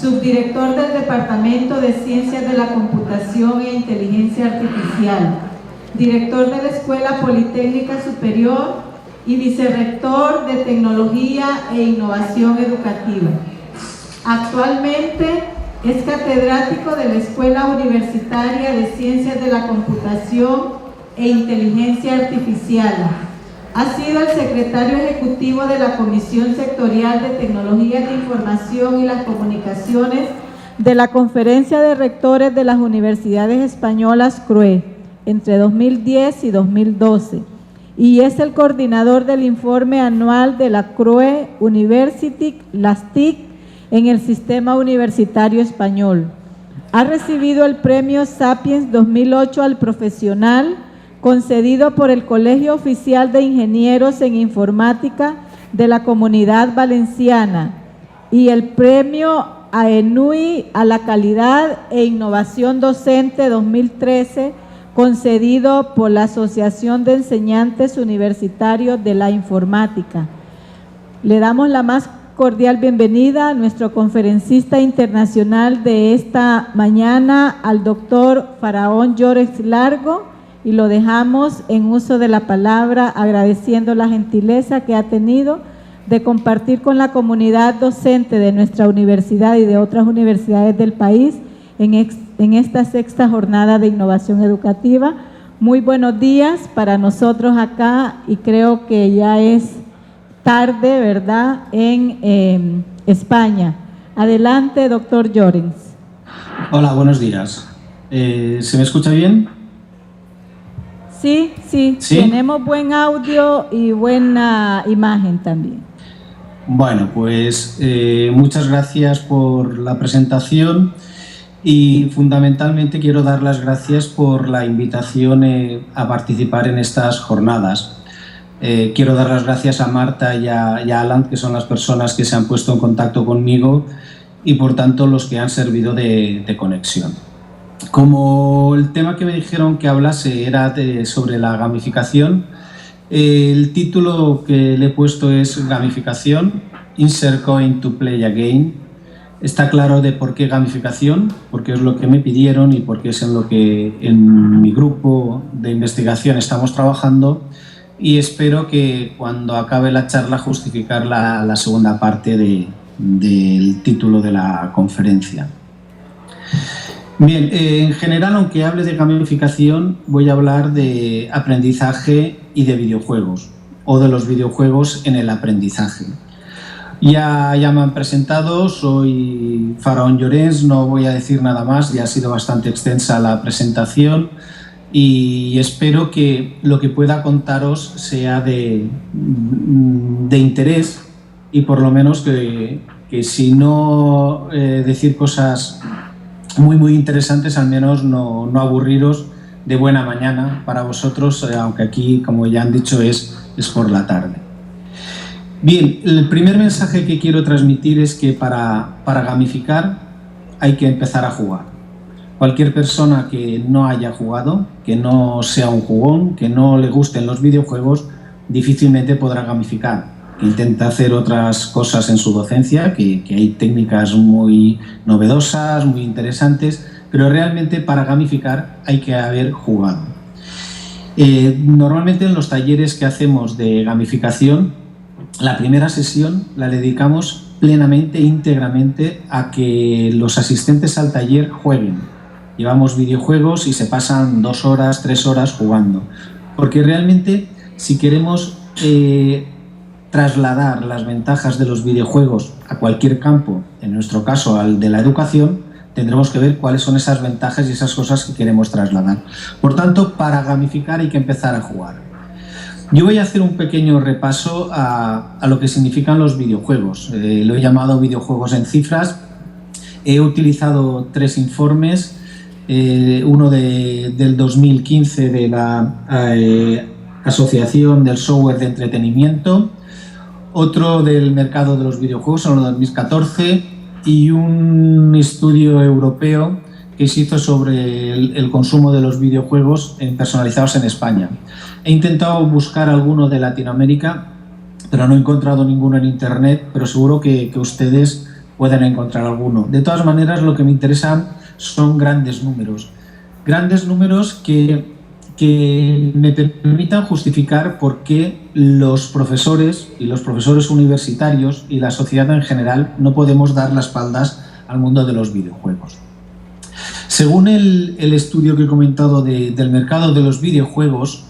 subdirector del Departamento de Ciencias de la Computación e Inteligencia Artificial, director de la Escuela Politécnica Superior y vicerrector de Tecnología e Innovación Educativa. Actualmente es catedrático de la Escuela Universitaria de Ciencias de la Computación e Inteligencia Artificial. Ha sido el secretario ejecutivo de la Comisión Sectorial de Tecnologías de Información y las Comunicaciones de la Conferencia de Rectores de las Universidades Españolas CRUE entre 2010 y 2012 y es el coordinador del informe anual de la CRUE University, las TIC, en el sistema universitario español. Ha recibido el premio Sapiens 2008 al profesional, concedido por el Colegio Oficial de Ingenieros en Informática de la Comunidad Valenciana, y el premio AENUI a la Calidad e Innovación Docente 2013, concedido por la Asociación de Enseñantes Universitarios de la Informática. Le damos la más cordial bienvenida a nuestro conferencista internacional de esta mañana, al doctor Faraón Llorens Largo, y lo dejamos en uso de la palabra, agradeciendo la gentileza que ha tenido de compartir con la comunidad docente de nuestra universidad y de otras universidades del país en esta sexta jornada de innovación educativa. Muy buenos días para nosotros acá, y creo que ya es tarde, ¿verdad?, en España. Adelante, doctor Llorens. Hola, buenos días. ¿Se me escucha bien? Sí, tenemos buen audio y buena imagen también. Bueno, pues muchas gracias por la presentación y fundamentalmente quiero dar las gracias por la invitación a participar en estas jornadas. Quiero dar las gracias a Marta y a Alan, que son las personas que se han puesto en contacto conmigo y por tanto los que han servido de conexión. Como el tema que me dijeron que hablase era sobre la gamificación, el título que le he puesto es Gamificación, Insert Going to Play Again. Está claro de por qué gamificación, porque es lo que me pidieron y porque es en lo que en mi grupo de investigación estamos trabajando, y espero que cuando acabe la charla justificar la segunda parte del título de la conferencia. Bien, en general, aunque hable de gamificación, voy a hablar de aprendizaje y de videojuegos, o de los videojuegos en el aprendizaje. Ya me han presentado, soy Faraón Llorens, no voy a decir nada más, ya ha sido bastante extensa la presentación y espero que lo que pueda contaros sea de interés y por lo menos que si no decir cosas muy interesantes, al menos no aburriros de buena mañana para vosotros, aunque aquí, como ya han dicho, es por la tarde. Bien, el primer mensaje que quiero transmitir es que para gamificar hay que empezar a jugar. Cualquier persona que no haya jugado, que no sea un jugón, que no le gusten los videojuegos, difícilmente podrá gamificar. Intenta hacer otras cosas en su docencia, que hay técnicas muy novedosas, muy interesantes, pero realmente para gamificar hay que haber jugado. Normalmente en los talleres que hacemos de gamificación, la primera sesión la dedicamos plenamente, íntegramente a que los asistentes al taller jueguen. Llevamos videojuegos y se pasan 2 horas, 3 horas jugando, porque realmente si queremos trasladar las ventajas de los videojuegos a cualquier campo, en nuestro caso al de la educación, tendremos que ver cuáles son esas ventajas y esas cosas que queremos trasladar. Por tanto, para gamificar hay que empezar a jugar. Yo voy a hacer un pequeño repaso a lo que significan los videojuegos. Lo he llamado videojuegos en cifras. He utilizado 3 informes, uno del 2015 de la Asociación del Software de Entretenimiento, otro del mercado de los videojuegos, en el 2014, y un estudio europeo que se hizo sobre el consumo de los videojuegos personalizados en España. He intentado buscar alguno de Latinoamérica, pero no he encontrado ninguno en internet, pero seguro que ustedes pueden encontrar alguno. De todas maneras, lo que me interesan son grandes números que me permitan justificar por qué los profesores y los profesores universitarios y la sociedad en general no podemos dar las espaldas al mundo de los videojuegos. Según el estudio que he comentado del mercado de los videojuegos,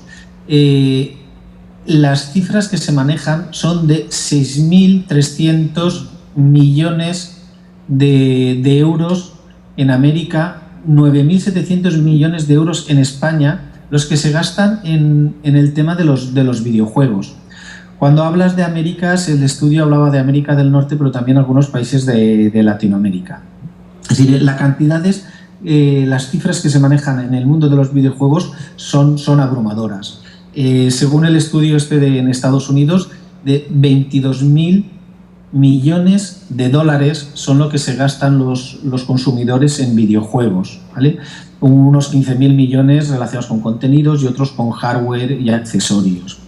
las cifras que se manejan son de 6.300 millones de euros en América, 9.700 millones de euros en España, los que se gastan en el tema de los videojuegos. Cuando hablas de Américas, el estudio hablaba de América del Norte, pero también algunos países de Latinoamérica. Es decir, las cifras que se manejan en el mundo de los videojuegos son abrumadoras. Según el estudio en Estados Unidos, de 22.000 millones de dólares son lo que se gastan los consumidores en videojuegos, ¿vale? Unos 15.000 millones relacionados con contenidos y otros con hardware y accesorios.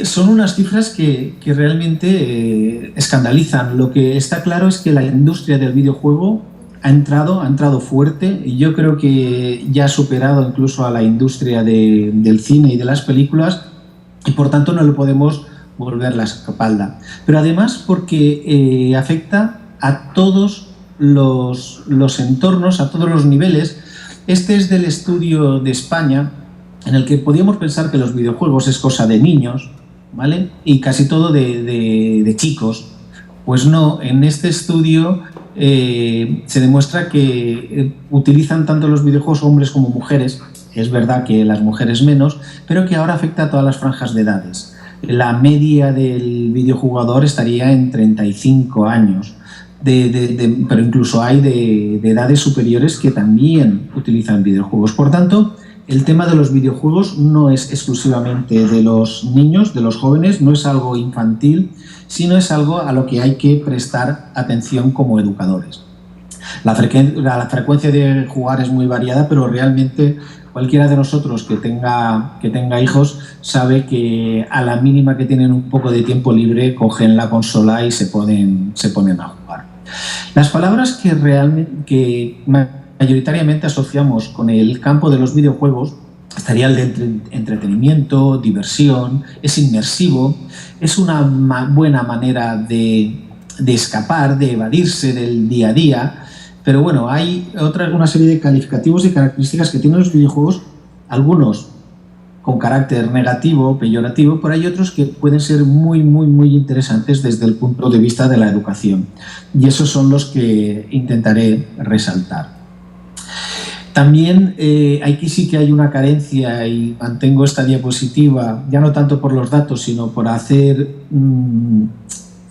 Son unas cifras que realmente escandalizan. Lo que está claro es que la industria del videojuego ha entrado fuerte, y yo creo que ya ha superado incluso a la industria del cine y de las películas, y por tanto no le podemos volver la espalda. Pero además porque afecta a todos los entornos, a todos los niveles. Este es del estudio de España, en el que podíamos pensar que los videojuegos es cosa de niños, ¿vale? Y casi todo de chicos. Pues no, en este estudio se demuestra que utilizan tanto los videojuegos hombres como mujeres. Es verdad que las mujeres menos, pero que ahora afecta a todas las franjas de edades. La media del videojugador estaría en 35 años, pero incluso hay de edades superiores que también utilizan videojuegos. Por tanto, el tema de los videojuegos no es exclusivamente de los niños, de los jóvenes, no es algo infantil, sino es algo a lo que hay que prestar atención como educadores. La frecuencia de jugar es muy variada, pero realmente cualquiera de nosotros que tenga hijos sabe que a la mínima que tienen un poco de tiempo libre cogen la consola y se ponen a jugar. Las palabras que mayoritariamente asociamos con el campo de los videojuegos estaría el de entretenimiento, diversión, es inmersivo, es una buena manera de escapar, de evadirse del día a día. Pero bueno, hay una serie de calificativos y características que tienen los videojuegos, algunos con carácter negativo, peyorativo, pero hay otros que pueden ser muy, muy, muy interesantes desde el punto de vista de la educación. Y esos son los que intentaré resaltar. También aquí sí que hay una carencia, y mantengo esta diapositiva, ya no tanto por los datos, sino por hacer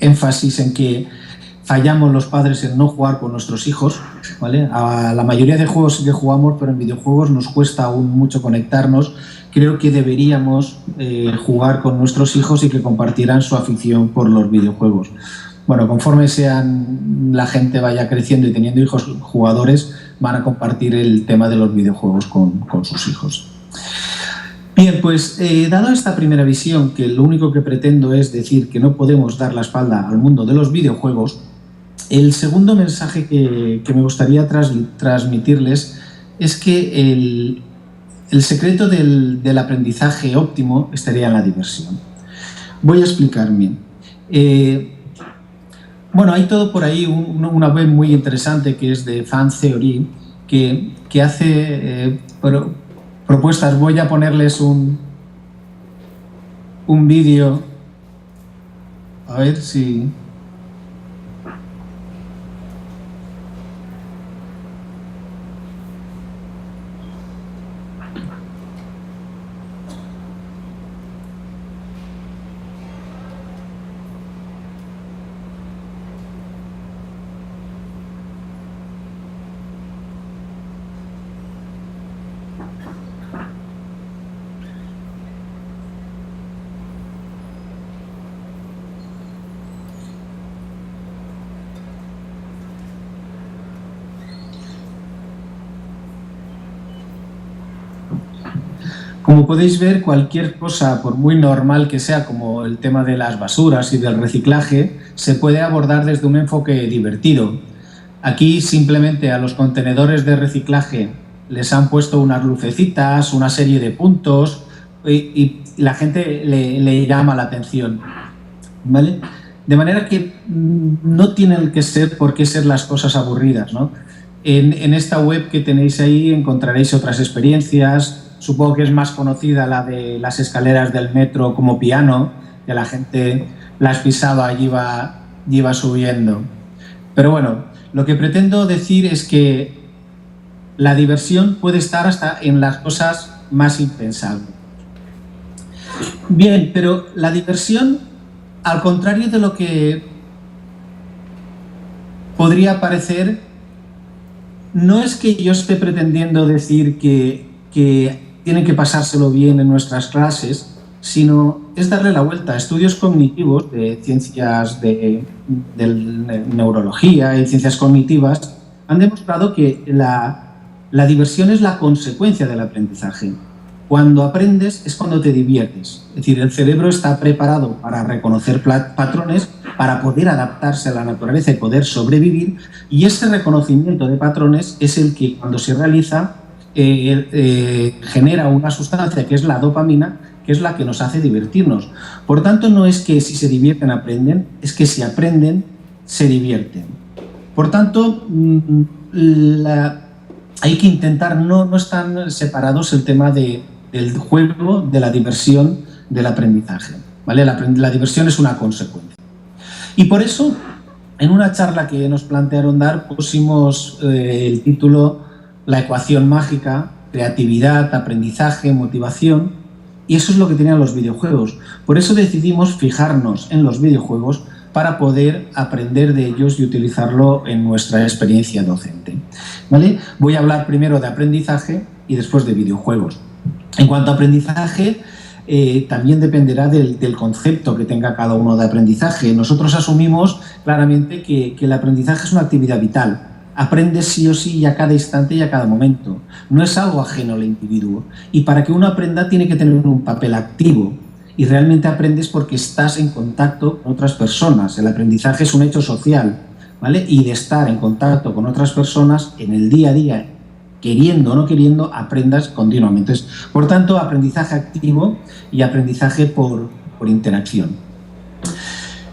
énfasis en que fallamos los padres en no jugar con nuestros hijos, ¿vale? A la mayoría de juegos sí que jugamos, pero en videojuegos nos cuesta aún mucho conectarnos. Creo que deberíamos jugar con nuestros hijos y que compartieran su afición por los videojuegos. Bueno, conforme la gente vaya creciendo y teniendo hijos jugadores, van a compartir el tema de los videojuegos con sus hijos. Bien, pues dado esta primera visión, que lo único que pretendo es decir que no podemos dar la espalda al mundo de los videojuegos, el segundo mensaje que me gustaría transmitirles es que el secreto del aprendizaje óptimo estaría en la diversión. Voy a explicarme. Bueno, hay todo por ahí, una web muy interesante que es de Fan Theory, que hace propuestas. Voy a ponerles un vídeo, a ver si... Como podéis ver, cualquier cosa, por muy normal que sea, como el tema de las basuras y del reciclaje, se puede abordar desde un enfoque divertido. Aquí simplemente a los contenedores de reciclaje les han puesto unas lucecitas, una serie de puntos y la gente le llama la atención, ¿vale? De manera que no tienen que ser por qué ser las cosas aburridas, ¿no? En esta web que tenéis ahí encontraréis otras experiencias. Supongo que es más conocida la de las escaleras del metro como piano, que la gente las pisaba y iba subiendo. Pero bueno, lo que pretendo decir es que la diversión puede estar hasta en las cosas más impensables. Bien, pero la diversión, al contrario de lo que podría parecer, no es que yo esté pretendiendo decir que tienen que pasárselo bien en nuestras clases, sino es darle la vuelta. Estudios cognitivos de ciencias de neurología y ciencias cognitivas han demostrado que la diversión es la consecuencia del aprendizaje. Cuando aprendes es cuando te diviertes. Es decir, el cerebro está preparado para reconocer patrones, para poder adaptarse a la naturaleza y poder sobrevivir, y ese reconocimiento de patrones es el que, cuando se realiza, genera una sustancia que es la dopamina, que es la que nos hace divertirnos. Por tanto, no es que si se divierten aprenden, es que si aprenden se divierten. Por tanto, hay que intentar, no están separados el tema del juego, de la diversión, del aprendizaje, ¿vale? La diversión es una consecuencia. Y por eso, en una charla que nos plantearon dar, pusimos el título La ecuación mágica, creatividad, aprendizaje, motivación, y eso es lo que tenían los videojuegos. Por eso decidimos fijarnos en los videojuegos para poder aprender de ellos y utilizarlo en nuestra experiencia docente, ¿vale? Voy a hablar primero de aprendizaje y después de videojuegos. En cuanto a aprendizaje, también dependerá del concepto que tenga cada uno de aprendizaje. Nosotros asumimos claramente que el aprendizaje es una actividad vital. Aprendes sí o sí y a cada instante y a cada momento. No es algo ajeno al individuo. Y para que uno aprenda tiene que tener un papel activo. Y realmente aprendes porque estás en contacto con otras personas. El aprendizaje es un hecho social, ¿vale? Y de estar en contacto con otras personas en el día a día, queriendo o no queriendo, aprendas continuamente. Por tanto, aprendizaje activo y aprendizaje por interacción.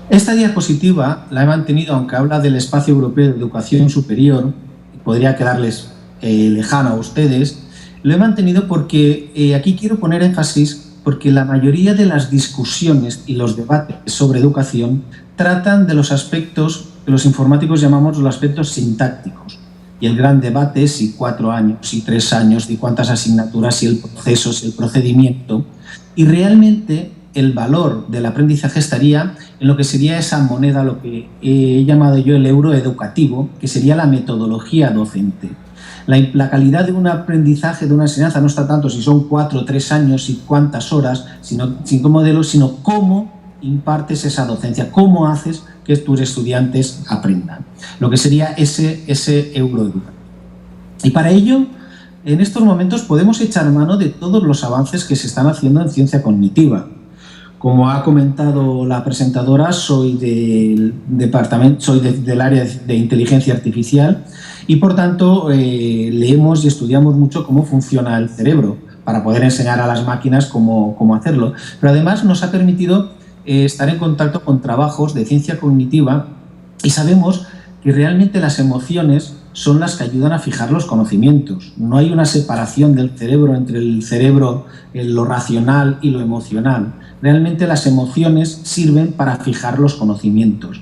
Esta diapositiva la he mantenido, aunque habla del Espacio Europeo de Educación Superior, podría quedarles lejano a ustedes, lo he mantenido porque aquí quiero poner énfasis porque la mayoría de las discusiones y los debates sobre educación tratan de los aspectos que los informáticos llamamos los aspectos sintácticos. Y el gran debate es si 4 años, si 3 años, si cuántas asignaturas, si el proceso, si el procedimiento. Y realmente el valor del aprendizaje estaría en lo que sería esa moneda, lo que he llamado yo el euro educativo, que sería la metodología docente. La calidad de un aprendizaje, de una enseñanza, no está tanto si son 4 o 3 años y cuántas horas, sin qué modelos, sino cómo impartes esa docencia, cómo haces que tus estudiantes aprendan. Lo que sería ese euro educativo. Y para ello, en estos momentos podemos echar mano de todos los avances que se están haciendo en ciencia cognitiva. Como ha comentado la presentadora, soy del área de inteligencia artificial y, por tanto, leemos y estudiamos mucho cómo funciona el cerebro para poder enseñar a las máquinas cómo hacerlo. Pero además nos ha permitido estar en contacto con trabajos de ciencia cognitiva y sabemos que realmente las emociones son las que ayudan a fijar los conocimientos. No hay una separación del cerebro entre el cerebro, lo racional y lo emocional. Realmente las emociones sirven para fijar los conocimientos.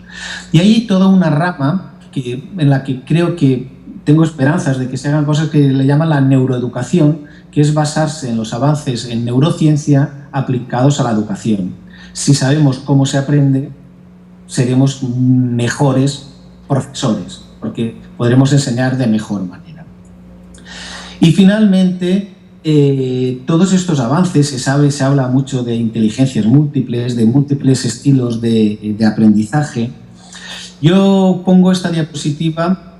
Y hay toda una rama en la que creo que tengo esperanzas de que se hagan cosas que le llaman la neuroeducación, que es basarse en los avances en neurociencia aplicados a la educación. Si sabemos cómo se aprende, seremos mejores profesores, porque podremos enseñar de mejor manera. Y finalmente, todos estos avances, se habla mucho de inteligencias múltiples, de múltiples estilos de aprendizaje. Yo pongo esta diapositiva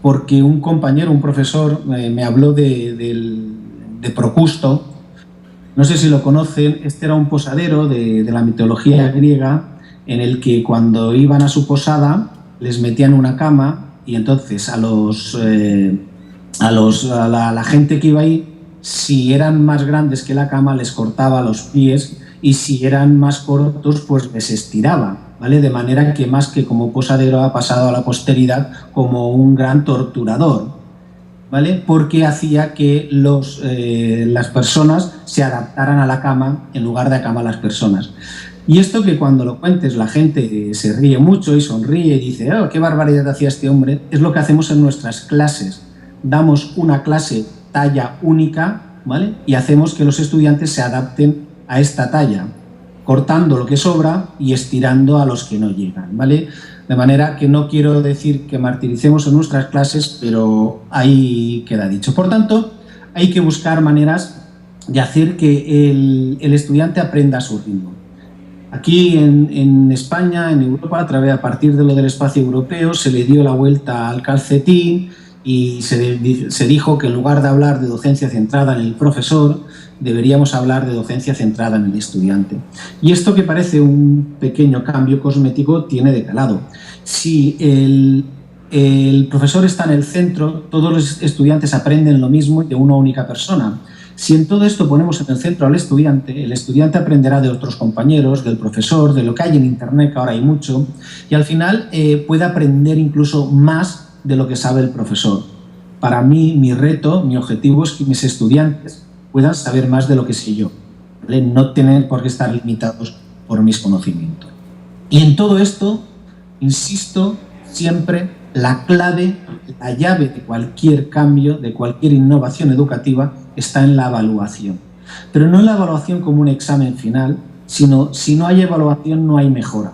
porque un compañero, un profesor, me habló de Procusto, No sé si lo conocen, este era un posadero de la mitología griega en el que cuando iban a su posada les metían una cama y entonces a la gente que iba ahí, si eran más grandes que la cama, les cortaba los pies y si eran más cortos, pues les estiraba, ¿vale? De manera que más que como posadero ha pasado a la posteridad como un gran torturador, ¿vale? Porque hacía que las personas se adaptaran a la cama en lugar de a cama a las personas. Y esto que cuando lo cuentes la gente se ríe mucho y sonríe y dice «Oh, qué barbaridad hacía este hombre», es lo que hacemos en nuestras clases. Damos una clase talla única, ¿vale? Y hacemos que los estudiantes se adapten a esta talla, cortando lo que sobra y estirando a los que no llegan, ¿vale? De manera que no quiero decir que martiricemos en nuestras clases, pero ahí queda dicho. Por tanto, hay que buscar maneras de hacer que el estudiante aprenda a su ritmo. Aquí en España, en Europa, a partir de lo del espacio europeo, se le dio la vuelta al calcetín y se dijo que en lugar de hablar de docencia centrada en el profesor, deberíamos hablar de docencia centrada en el estudiante. Y esto, que parece un pequeño cambio cosmético, tiene de calado. Si el profesor está en el centro, todos los estudiantes aprenden lo mismo de una única persona. Si en todo esto ponemos en el centro al estudiante, el estudiante aprenderá de otros compañeros, del profesor, de lo que hay en Internet, que ahora hay mucho, y al final puede aprender incluso más de lo que sabe el profesor. Para mí, mi reto, mi objetivo es que mis estudiantes puedan saber más de lo que sé yo, ¿vale? No tener por qué estar limitados por mis conocimientos. Y en todo esto, insisto, siempre la clave, la llave de cualquier cambio, de cualquier innovación educativa, está en la evaluación. Pero no en la evaluación como un examen final, sino si no hay evaluación no hay mejora.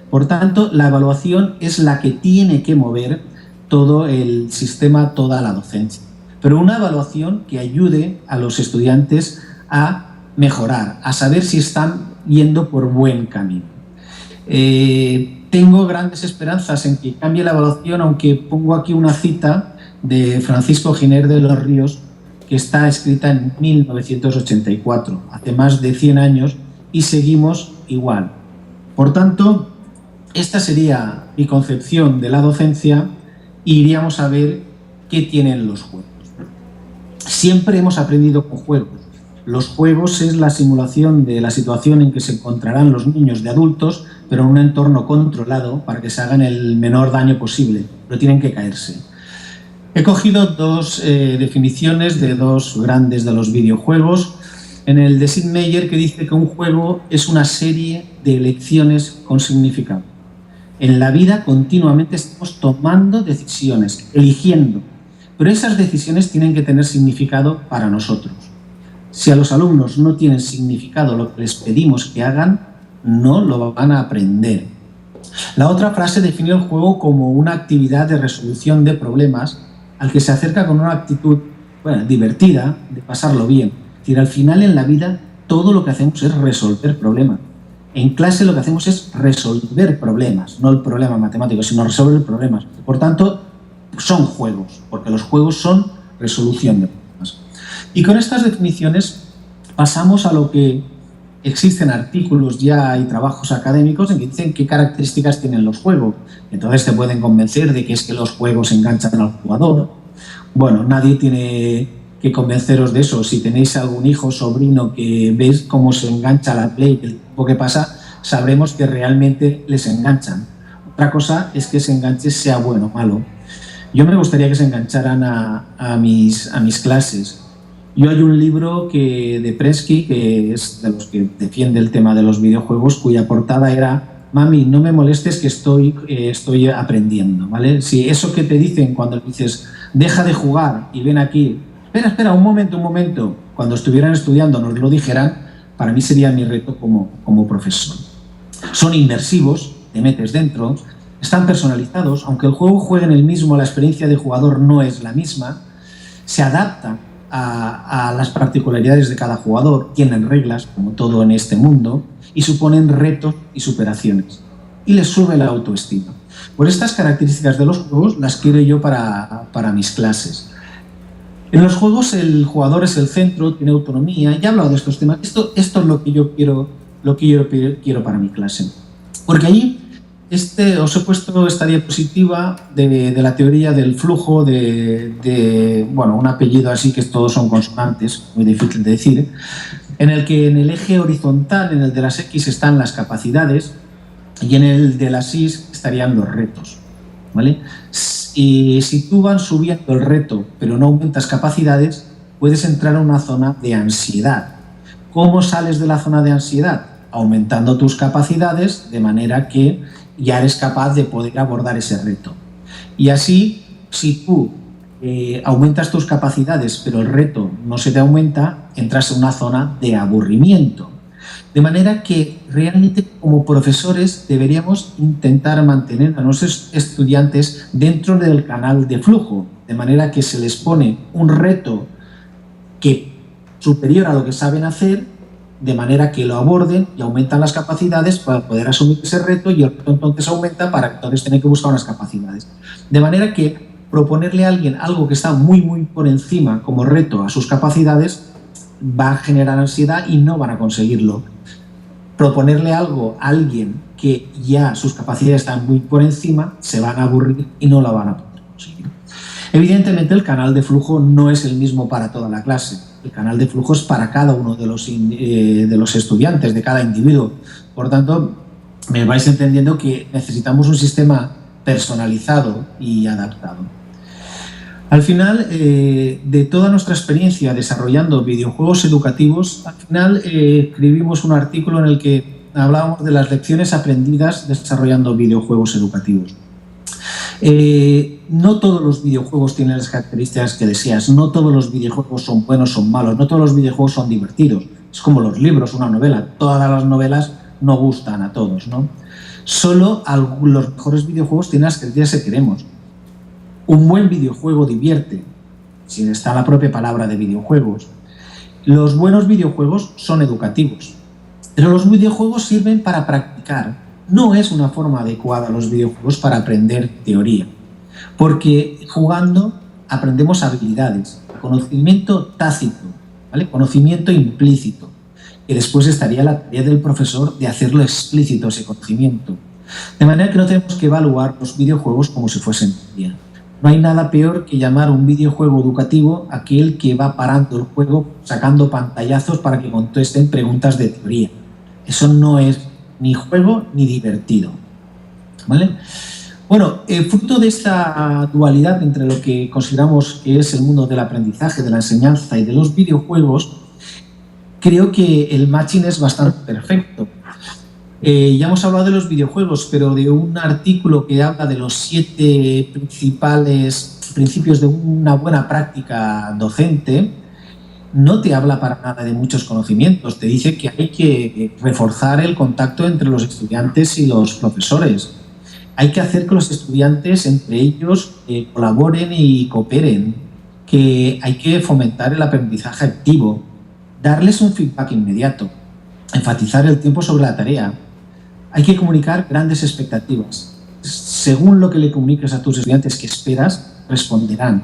Por tanto, la evaluación es la que tiene que mover todo el sistema, toda la docencia. Pero una evaluación que ayude a los estudiantes a mejorar, a saber si están yendo por buen camino. Tengo grandes esperanzas en que cambie la evaluación, aunque pongo aquí una cita de Francisco Giner de los Ríos, que está escrita en 1984, hace más de 100 años, y seguimos igual. Por tanto, esta sería mi concepción de la docencia, y iríamos a ver qué tienen los juegos. Siempre hemos aprendido con juegos. Los juegos es la simulación de la situación en que se encontrarán los niños de adultos, pero en un entorno controlado para que se hagan el menor daño posible, pero tienen que caerse. He cogido dos definiciones de dos grandes de los videojuegos. En el de Sid Meier, que dice que un juego es una serie de elecciones con significado. En la vida continuamente estamos tomando decisiones, eligiendo, pero esas decisiones tienen que tener significado para nosotros. Si a los alumnos no tienen significado lo que les pedimos que hagan, no lo van a aprender. La otra frase define el juego como una actividad de resolución de problemas al que se acerca con una actitud divertida, de pasarlo bien. Es decir, al final en la vida todo lo que hacemos es resolver problemas. En clase lo que hacemos es resolver problemas, no el problema matemático, sino resolver problemas. Por tanto, son juegos, porque los juegos son resolución de problemas. Y con estas definiciones pasamos a lo que existen artículos ya y trabajos académicos en que dicen qué características tienen los juegos. Entonces te pueden convencer de que es que los juegos enganchan al jugador. Bueno, nadie tiene que convenceros de eso. Si tenéis algún hijo o sobrino que veis cómo se engancha a la Play, el tiempo que pasa, sabremos que realmente les enganchan. Otra cosa es que ese enganche sea bueno o malo. Yo me gustaría que se engancharan a mis clases. Yo hay un libro de Prensky, que es de los que defiende el tema de los videojuegos, cuya portada era «Mami, no me molestes que estoy aprendiendo», ¿vale? Si eso que te dicen cuando dices «deja de jugar y ven aquí», espera, un momento, cuando estuvieran estudiando nos lo dijeran, para mí sería mi reto como profesor. Son inmersivos, te metes dentro, están personalizados, aunque el juego juegue en el mismo, la experiencia de jugador no es la misma, se adapta a las particularidades de cada jugador, tienen reglas, como todo en este mundo, y suponen retos y superaciones. Y les sube la autoestima. Por estas características de los juegos las quiero yo para mis clases. En los juegos el jugador es el centro, tiene autonomía. Ya he hablado de estos temas. Esto es lo que yo quiero para mi clase. Porque ahí os he puesto esta diapositiva de la teoría del flujo bueno, un apellido así que todos son consonantes, muy difícil de decir, en el que en el eje horizontal, en el de las X, están las capacidades y en el de las Y estarían los retos, ¿vale? Y si tú vas subiendo el reto pero no aumentas capacidades, puedes entrar a una zona de ansiedad. ¿Cómo sales de la zona de ansiedad? Aumentando tus capacidades de manera que ya eres capaz de poder abordar ese reto. Y así, si tú aumentas tus capacidades pero el reto no se te aumenta, entras en una zona de aburrimiento. De manera que realmente como profesores deberíamos intentar mantener a nuestros estudiantes dentro del canal de flujo, de manera que se les pone un reto superior a lo que saben hacer, de manera que lo aborden y aumentan las capacidades para poder asumir ese reto, y el reto entonces aumenta para entonces tener que buscar unas capacidades. De manera que proponerle a alguien algo que está muy por encima como reto a sus capacidades va a generar ansiedad y no van a conseguirlo. Proponerle algo a alguien que ya sus capacidades están muy por encima, se van a aburrir y no la van a poder conseguir. Evidentemente el canal de flujo no es el mismo para toda la clase. El canal de flujo es para cada uno de los estudiantes, de cada individuo. Por tanto, me vais entendiendo que necesitamos un sistema personalizado y adaptado. Al final, de toda nuestra experiencia desarrollando videojuegos educativos, al final escribimos un artículo en el que hablábamos de las lecciones aprendidas desarrollando videojuegos educativos. No todos los videojuegos tienen las características que deseas, no todos los videojuegos son buenos, son malos, no todos los videojuegos son divertidos. Es como los libros, una novela. Todas las novelas no gustan a todos, ¿no? Solo los mejores videojuegos tienen las características que queremos. Un buen videojuego divierte, si está la propia palabra de videojuegos. Los buenos videojuegos son educativos, pero los videojuegos sirven para practicar. No es una forma adecuada los videojuegos para aprender teoría, porque jugando aprendemos habilidades, conocimiento tácito, ¿vale? Conocimiento implícito, que después estaría la tarea del profesor de hacerlo explícito ese conocimiento. De manera que no tenemos que evaluar los videojuegos como si fuesen teoría. No hay nada peor que llamar un videojuego educativo aquel que va parando el juego, sacando pantallazos para que contesten preguntas de teoría. Eso no es ni juego ni divertido, ¿vale? Bueno, fruto de esta dualidad entre lo que consideramos que es el mundo del aprendizaje, de la enseñanza y de los videojuegos, creo que el matching es bastante perfecto. Ya hemos hablado de los videojuegos, pero de un artículo que habla de los 7 principales principios de una buena práctica docente, no te habla para nada de muchos conocimientos. Te dice que hay que reforzar el contacto entre los estudiantes y los profesores. Hay que hacer que los estudiantes entre ellos colaboren y cooperen, que hay que fomentar el aprendizaje activo, darles un feedback inmediato, enfatizar el tiempo sobre la tarea. Hay que comunicar grandes expectativas. Según lo que le comuniques a tus estudiantes que esperas, responderán.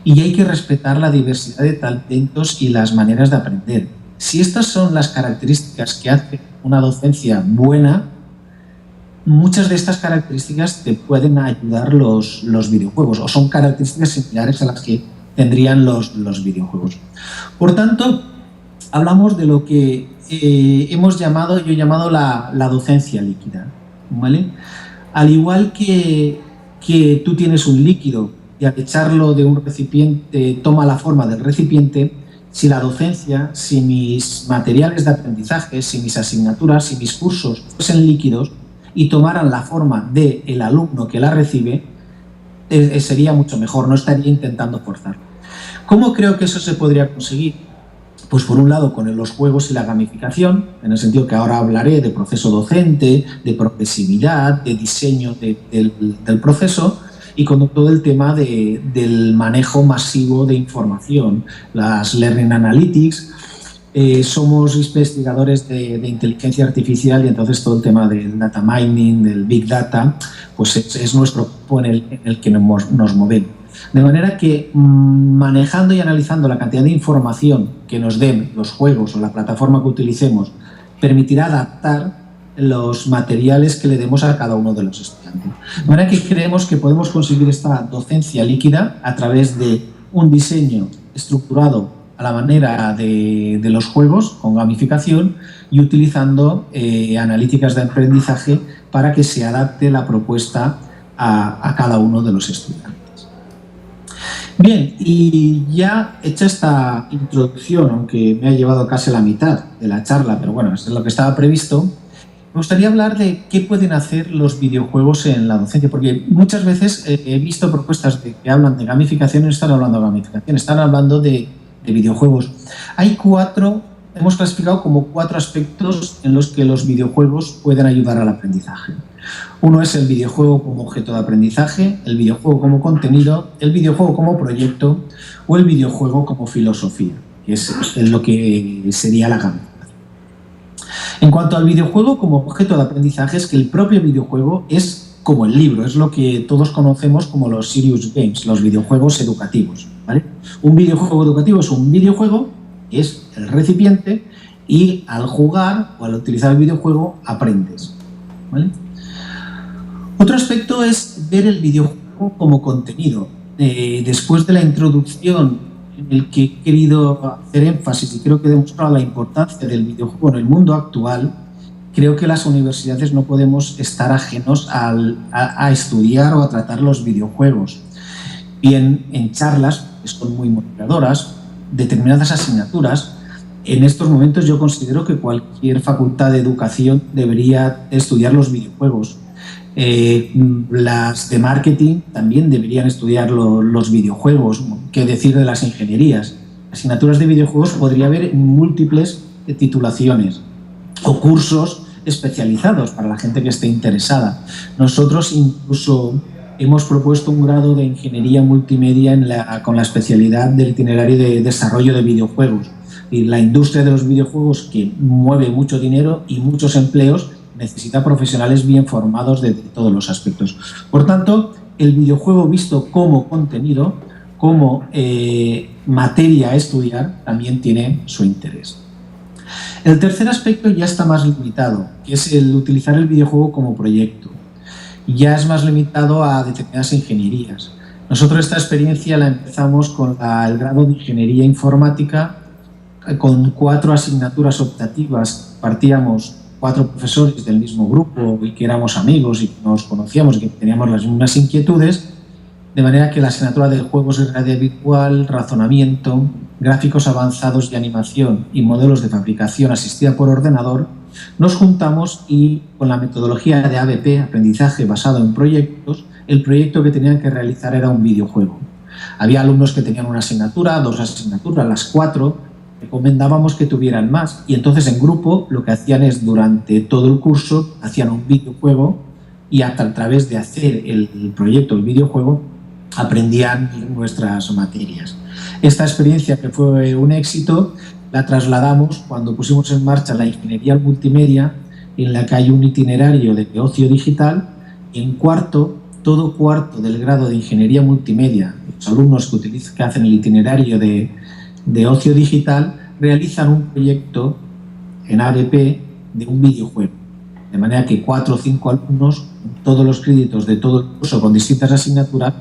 Y hay que respetar la diversidad de talentos y las maneras de aprender. Si estas son las características que hacen una docencia buena, muchas de estas características te pueden ayudar los videojuegos, o son características similares a las que tendrían los videojuegos. Por tanto, hablamos de lo que yo he llamado la docencia líquida, ¿vale? Al igual que tú tienes un líquido y al echarlo de un recipiente toma la forma del recipiente, si la docencia, si mis materiales de aprendizaje, si mis asignaturas, si mis cursos fuesen líquidos y tomaran la forma del alumno que la recibe, sería mucho mejor, no estaría intentando forzar. ¿Cómo creo que eso se podría conseguir? Pues por un lado con los juegos y la gamificación, en el sentido que ahora hablaré de proceso docente, de progresividad, de diseño del proceso, y con todo el tema del manejo masivo de información, las Learning Analytics. Somos investigadores de inteligencia artificial y entonces todo el tema del data mining, del big data, pues es nuestro campo en el que nos movemos. De manera que manejando y analizando la cantidad de información que nos den los juegos o la plataforma que utilicemos, permitirá adaptar los materiales que le demos a cada uno de los estudiantes. De manera que creemos que podemos conseguir esta docencia líquida a través de un diseño estructurado a la manera de los juegos, con gamificación, y utilizando analíticas de aprendizaje para que se adapte la propuesta a cada uno de los estudiantes. Bien, y ya hecha esta introducción, aunque me ha llevado casi la mitad de la charla, pero bueno, eso es lo que estaba previsto, me gustaría hablar de qué pueden hacer los videojuegos en la docencia, porque muchas veces he visto propuestas que hablan de gamificación y no están hablando de gamificación, están hablando de videojuegos. Hay hemos clasificado como 4 aspectos en los que los videojuegos pueden ayudar al aprendizaje. Uno es el videojuego como objeto de aprendizaje, el videojuego como contenido, el videojuego como proyecto o el videojuego como filosofía, que es lo que sería la gamificación. En cuanto al videojuego como objeto de aprendizaje, es que el propio videojuego es como el libro, es lo que todos conocemos como los serious games, los videojuegos educativos, ¿vale? Un videojuego educativo es un videojuego, es el recipiente, y al jugar o al utilizar el videojuego aprendes, ¿vale? Otro aspecto es ver el videojuego como contenido. Después de la introducción en el que he querido hacer énfasis y creo que he demostrado la importancia del videojuego en el mundo actual, creo que las universidades no podemos estar ajenos a estudiar o a tratar los videojuegos. Bien en charlas, que son muy motivadoras, determinadas asignaturas. En estos momentos yo considero que cualquier facultad de educación debería estudiar los videojuegos. Las de marketing también deberían estudiar los videojuegos. ¿Qué decir de las ingenierías? Asignaturas de videojuegos podría haber múltiples titulaciones o cursos especializados para la gente que esté interesada. Nosotros incluso hemos propuesto un grado de ingeniería multimedia con la especialidad del itinerario de desarrollo de videojuegos. Y la industria de los videojuegos, que mueve mucho dinero y muchos empleos, necesita profesionales bien formados de todos los aspectos. Por tanto, el videojuego visto como contenido, como materia a estudiar, también tiene su interés. El tercer aspecto ya está más limitado, que es el utilizar el videojuego como proyecto. Ya es más limitado a determinadas ingenierías. Nosotros esta experiencia la empezamos con el grado de Ingeniería Informática, con 4 asignaturas optativas. Partíamos 4 profesores del mismo grupo y que éramos amigos y que nos conocíamos y que teníamos las mismas inquietudes, de manera que la asignatura de juegos de realidad virtual, razonamiento, gráficos avanzados y animación y modelos de fabricación asistida por ordenador, nos juntamos y con la metodología de ABP, aprendizaje basado en proyectos, el proyecto que tenían que realizar era un videojuego. Había alumnos que tenían una asignatura, 2 asignaturas, las 4, recomendábamos que tuvieran más, y entonces en grupo lo que hacían es, durante todo el curso, hacían un videojuego y a través de hacer el proyecto, el videojuego, aprendían nuestras materias. Esta experiencia, que fue un éxito, la trasladamos cuando pusimos en marcha la ingeniería multimedia, en la que hay un itinerario de ocio digital. En todo cuarto del grado de ingeniería multimedia, los alumnos que hacen el itinerario de ocio digital realizan un proyecto en ABP de un videojuego. De manera que 4 o 5 alumnos, todos los créditos de todo el curso con distintas asignaturas,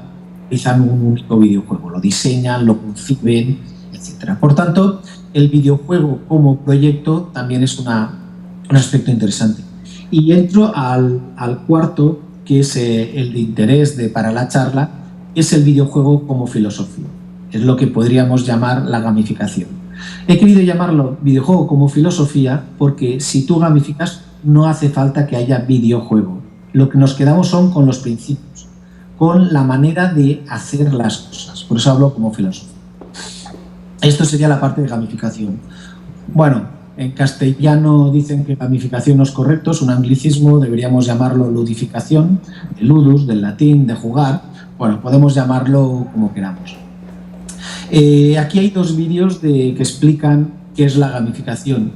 realizan un único videojuego. Lo diseñan, lo conciben, etc. Por tanto, el videojuego como proyecto también es un aspecto interesante. Y entro al cuarto, que es el de interés para la charla, que es el videojuego como filosofía. Es lo que podríamos llamar la gamificación. He querido llamarlo videojuego como filosofía porque si tú gamificas no hace falta que haya videojuego. Lo que nos quedamos son con los principios, con la manera de hacer las cosas. Por eso hablo como filosofía. Esto sería la parte de gamificación. Bueno, en castellano dicen que gamificación no es correcto, es un anglicismo, deberíamos llamarlo ludificación, de ludus, del latín, de jugar. Bueno, podemos llamarlo como queramos. Aquí hay 2 vídeos que explican qué es la gamificación.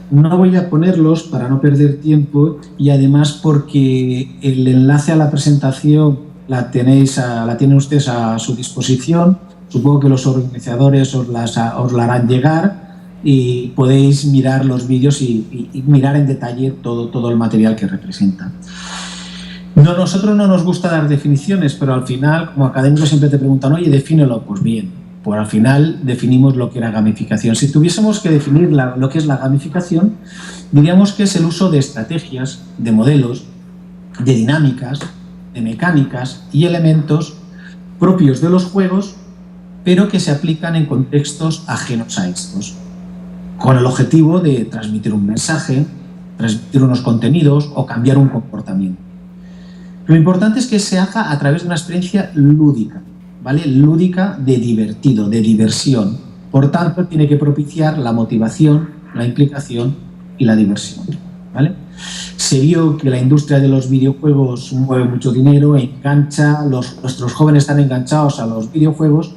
No voy a ponerlos para no perder tiempo y además porque el enlace a la presentación la tienen ustedes a su disposición. Supongo que los organizadores os la harán llegar y podéis mirar los vídeos y mirar en detalle todo el material que representa. Nosotros no nos gusta dar definiciones, pero al final, como académicos, siempre te preguntan, oye, defínelo. Pues bien, pues al final definimos lo que era gamificación. Si tuviésemos que definir lo que es la gamificación, diríamos que es el uso de estrategias, de modelos, de dinámicas, de mecánicas y elementos propios de los juegos, pero que se aplican en contextos ajenos a estos, con el objetivo de transmitir un mensaje, transmitir unos contenidos o cambiar un comportamiento. Lo importante es que se haga a través de una experiencia lúdica, ¿vale? Lúdica de divertido, de diversión. Por tanto, tiene que propiciar la motivación, la implicación y la diversión, ¿vale? Se vio que la industria de los videojuegos mueve mucho dinero, engancha, nuestros jóvenes están enganchados a los videojuegos,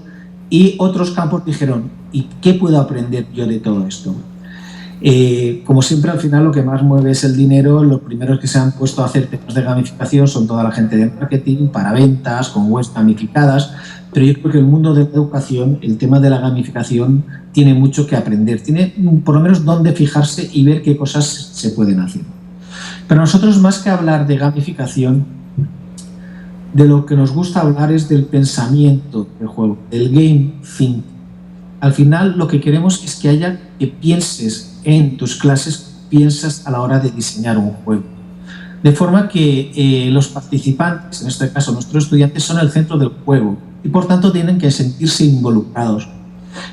y otros campos dijeron, ¿y qué puedo aprender yo de todo esto? Como siempre, al final lo que más mueve es el dinero. Los primeros que se han puesto a hacer temas de gamificación son toda la gente de marketing, para ventas, con webs gamificadas, pero yo creo que el mundo de la educación, el tema de la gamificación, tiene mucho que aprender, tiene por lo menos dónde fijarse y ver qué cosas se pueden hacer. Pero nosotros, más que hablar de gamificación, de lo que nos gusta hablar es del pensamiento del juego, del game thinking. Al final lo que queremos es que pienses en tus clases, piensas a la hora de diseñar un juego. De forma que los participantes, en este caso nuestros estudiantes, son el centro del juego y por tanto tienen que sentirse involucrados.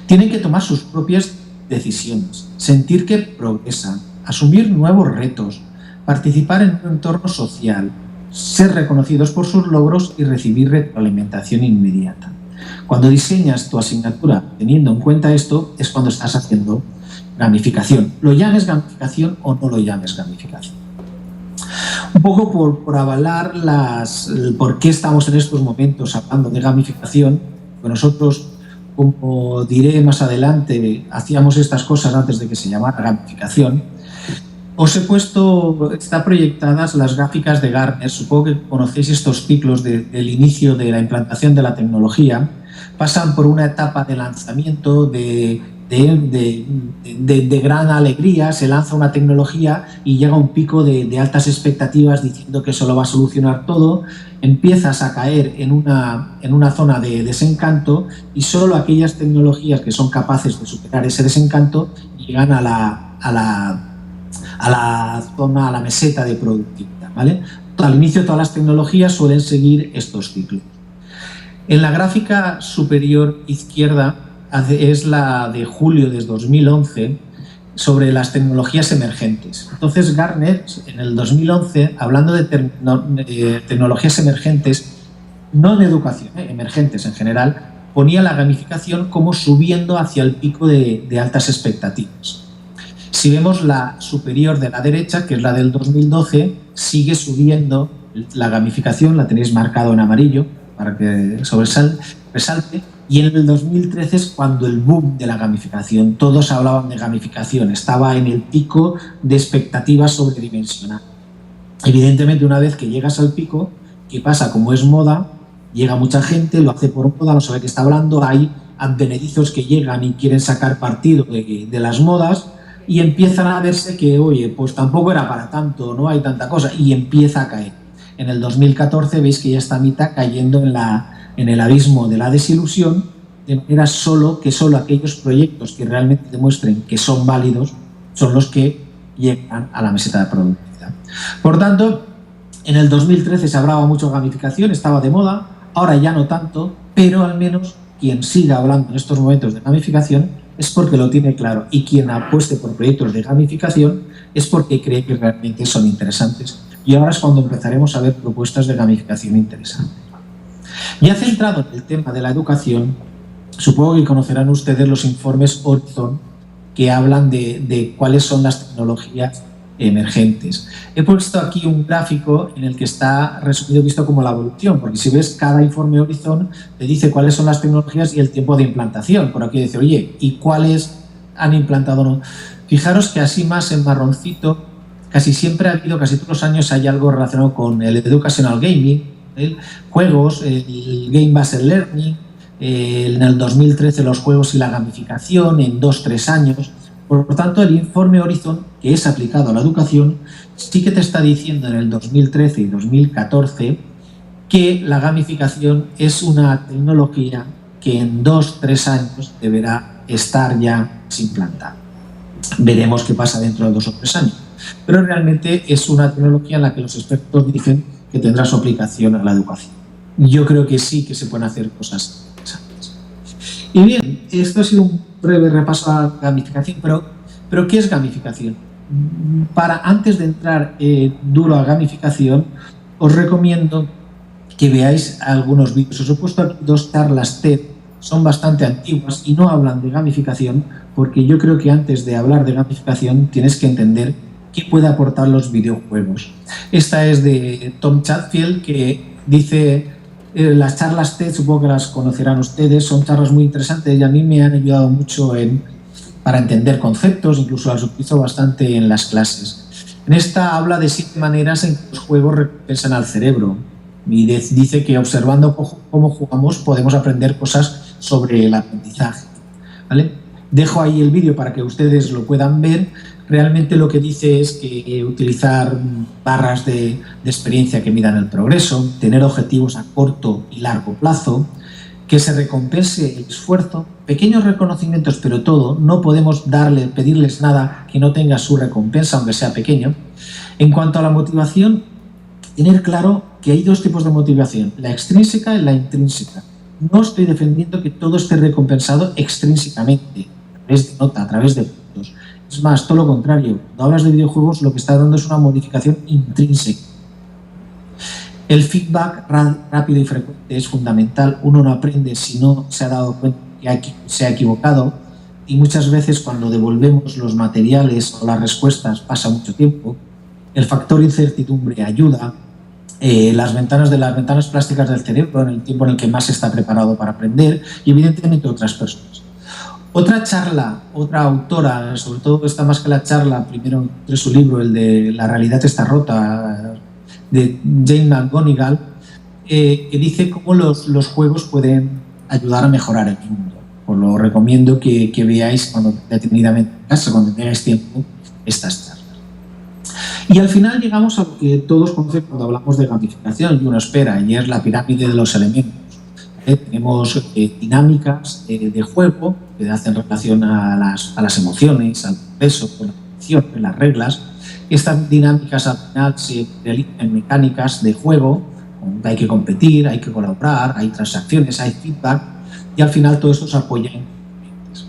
Tienen que tomar sus propias decisiones, sentir que progresan, asumir nuevos retos, participar en un entorno social, ser reconocidos por sus logros y recibir retroalimentación inmediata. Cuando diseñas tu asignatura teniendo en cuenta esto, es cuando estás haciendo gamificación. Lo llames gamificación o no lo llames gamificación. Un poco por avalar por qué estamos en estos momentos hablando de gamificación, pues nosotros, como diré más adelante, hacíamos estas cosas antes de que se llamara gamificación. Os he puesto, están proyectadas las gráficas de Gartner. Supongo que conocéis estos ciclos del inicio de la implantación de la tecnología. Pasan por una etapa de lanzamiento, de gran alegría, se lanza una tecnología y llega un pico de altas expectativas diciendo que eso lo va a solucionar todo. Empiezas a caer en una zona de desencanto y solo aquellas tecnologías que son capaces de superar ese desencanto llegan a la meseta de productividad, ¿vale? Al inicio todas las tecnologías suelen seguir estos ciclos. En la gráfica superior izquierda es la de julio de 2011 sobre las tecnologías emergentes. Entonces Gartner, en el 2011, hablando de tecnologías emergentes, no en educación, emergentes en general, ponía la gamificación como subiendo hacia el pico de altas expectativas. Si vemos la superior de la derecha, que es la del 2012, sigue subiendo la gamificación, la tenéis marcado en amarillo para que resalte, y en el 2013 es cuando el boom de la gamificación, todos hablaban de gamificación, estaba en el pico de expectativas sobredimensionadas. Evidentemente, una vez que llegas al pico, ¿qué pasa? Como es moda, llega mucha gente, lo hace por moda, no sabe qué está hablando, hay advenedizos que llegan y quieren sacar partido de las modas, y empiezan a verse que, oye, pues tampoco era para tanto, no hay tanta cosa, y empieza a caer. En el 2014 veis que ya está mitad cayendo en el abismo de la desilusión, de manera que solo aquellos proyectos que realmente demuestren que son válidos son los que llegan a la meseta de productividad. Por tanto, en el 2013 se hablaba mucho de gamificación, estaba de moda, ahora ya no tanto, pero al menos quien siga hablando en estos momentos de gamificación es porque lo tiene claro, y quien apueste por proyectos de gamificación es porque cree que realmente son interesantes. Y ahora es cuando empezaremos a ver propuestas de gamificación interesantes. Ya centrado en el tema de la educación, supongo que conocerán ustedes los informes Horizon que hablan de cuáles son las tecnologías emergentes. He puesto aquí un gráfico en el que está resumido visto como la evolución, porque si ves cada informe Horizon te dice cuáles son las tecnologías y el tiempo de implantación. Por aquí dice, oye, ¿y cuáles han implantado o no? Fijaros que así más en marroncito, casi siempre ha habido, casi todos los años hay algo relacionado con el educational gaming, juegos, el Game Based Learning, en el 2013 los juegos y la gamificación en 2-3 años. Por tanto, el informe Horizon, que es aplicado a la educación, sí que te está diciendo en el 2013 y 2014 que la gamificación es una tecnología que en 2-3 años deberá estar ya implantada. Veremos qué pasa dentro de 2 o 3 años. Pero realmente es una tecnología en la que los expertos dicen que tendrá su aplicación a la educación. Yo creo que sí que se pueden hacer cosas interesantes. Y bien, esto ha sido un breve repaso a la gamificación, pero ¿qué es gamificación? Antes de entrar duro a gamificación, os recomiendo que veáis algunos vídeos. Os he puesto aquí 2 charlas TED, son bastante antiguas y no hablan de gamificación, porque yo creo que antes de hablar de gamificación tienes que entender qué puede aportar los videojuegos. Esta es de Tom Chatfield, que dice, las charlas TED, supongo que las conocerán ustedes, son charlas muy interesantes y a mí me han ayudado mucho para entender conceptos, incluso las utilizo bastante en las clases. En esta habla de 7 maneras en que los juegos recompensan al cerebro y dice que observando cómo jugamos podemos aprender cosas sobre el aprendizaje, ¿vale? Dejo ahí el vídeo para que ustedes lo puedan ver. Realmente lo que dice es que utilizar barras de experiencia que midan el progreso, tener objetivos a corto y largo plazo, que se recompense el esfuerzo, pequeños reconocimientos, pero todo, no podemos pedirles nada que no tenga su recompensa, aunque sea pequeño. En cuanto a la motivación, tener claro que hay 2 tipos de motivación, la extrínseca y la intrínseca. No estoy defendiendo que todo esté recompensado extrínsecamente, a través de nota, a través de puntos. Es más, todo lo contrario. Cuando hablas de videojuegos, lo que está dando es una modificación intrínseca. El feedback rápido y frecuente es fundamental. Uno no aprende si no se ha dado cuenta que se ha equivocado, y muchas veces cuando devolvemos los materiales o las respuestas pasa mucho tiempo. El factor incertidumbre ayuda. Las ventanas plásticas del cerebro, en el tiempo en el que más se está preparado para aprender, y evidentemente otras personas. Otra charla, otra autora, sobre todo está más que la charla, primero entre su libro, el de La realidad está rota, de Jane McGonigal, que dice cómo los juegos pueden ayudar a mejorar el mundo. Os lo recomiendo que veáis detenidamente en casa, cuando tengáis tiempo, estas charlas. Y al final llegamos a lo que todos conocen cuando hablamos de gamificación y uno espera, y es la pirámide de los elementos. Tenemos dinámicas de juego que hacen relación a las emociones, al proceso, a la acción, a las reglas. Estas dinámicas al final se realizan en mecánicas de juego, donde hay que competir, hay que colaborar, hay transacciones, hay feedback, y al final todo esto se apoya en componentes.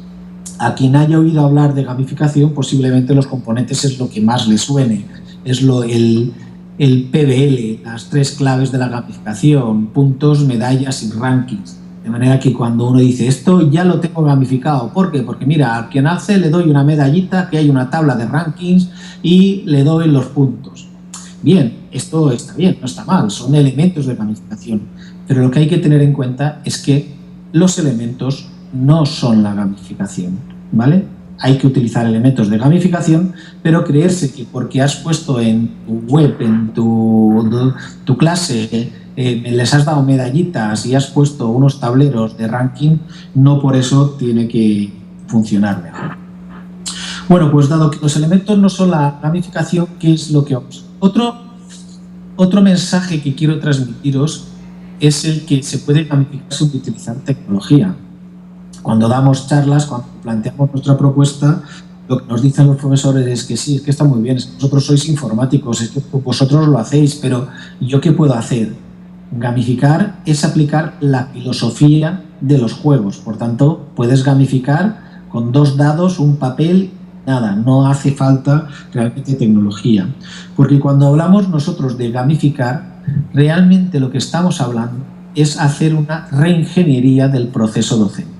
A quien haya oído hablar de gamificación, posiblemente los componentes es lo que más le suene, es el PBL, las 3 claves de la gamificación, puntos, medallas y rankings. De manera que cuando uno dice esto ya lo tengo gamificado, ¿por qué? Porque mira, al quien hace le doy una medallita, que hay una tabla de rankings y le doy los puntos. Bien, esto está bien, no está mal, son elementos de gamificación, pero lo que hay que tener en cuenta es que los elementos no son la gamificación, ¿vale? Hay que utilizar elementos de gamificación, pero creerse que porque has puesto en tu web, en tu clase, les has dado medallitas y has puesto unos tableros de ranking, no por eso tiene que funcionar mejor. Bueno, pues dado que los elementos no son la gamificación, ¿qué es lo que vamos? Otro mensaje que quiero transmitiros es el que se puede gamificar sin utilizar tecnología. Cuando damos charlas, cuando planteamos nuestra propuesta, lo que nos dicen los profesores es que sí, es que está muy bien, es que vosotros sois informáticos, es que vosotros lo hacéis, pero ¿yo qué puedo hacer? Gamificar es aplicar la filosofía de los juegos. Por tanto, puedes gamificar con 2 dados, un papel, nada, no hace falta realmente tecnología. Porque cuando hablamos nosotros de gamificar, realmente lo que estamos hablando es hacer una reingeniería del proceso docente.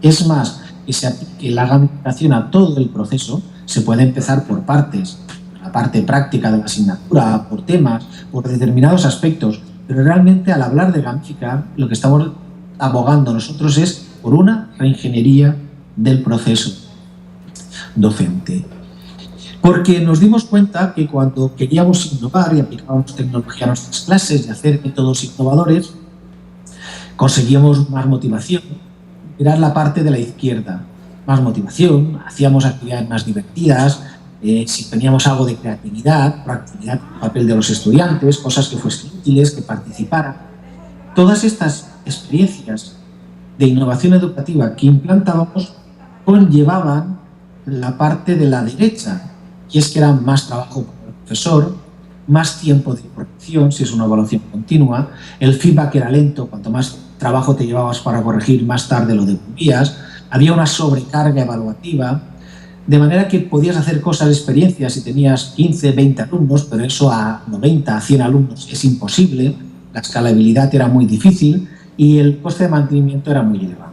Es más, que se aplique la gamificación a todo el proceso, se puede empezar por partes, la parte práctica de la asignatura, por temas, por determinados aspectos, pero realmente al hablar de gamificar, lo que estamos abogando nosotros es por una reingeniería del proceso docente. porque nos dimos cuenta que cuando queríamos innovar y aplicábamos tecnología a nuestras clases y hacer métodos innovadores, conseguíamos más motivación. Era la parte de la izquierda, más motivación, hacíamos actividades más divertidas, si teníamos algo de creatividad, proactividad, el papel de los estudiantes, cosas que fuesen útiles, que participaran. Todas estas experiencias de innovación educativa que implantábamos conllevaban la parte de la derecha, y es que era más trabajo para el profesor, más tiempo de corrección, si es una evaluación continua, el feedback era lento, cuanto más trabajo te llevabas para corregir, más tarde lo devolvías, había una sobrecarga evaluativa, de manera que podías hacer cosas, experiencias, si tenías 15, 20 alumnos, pero eso a 90, a 100 alumnos es imposible, la escalabilidad era muy difícil y el coste de mantenimiento era muy elevado.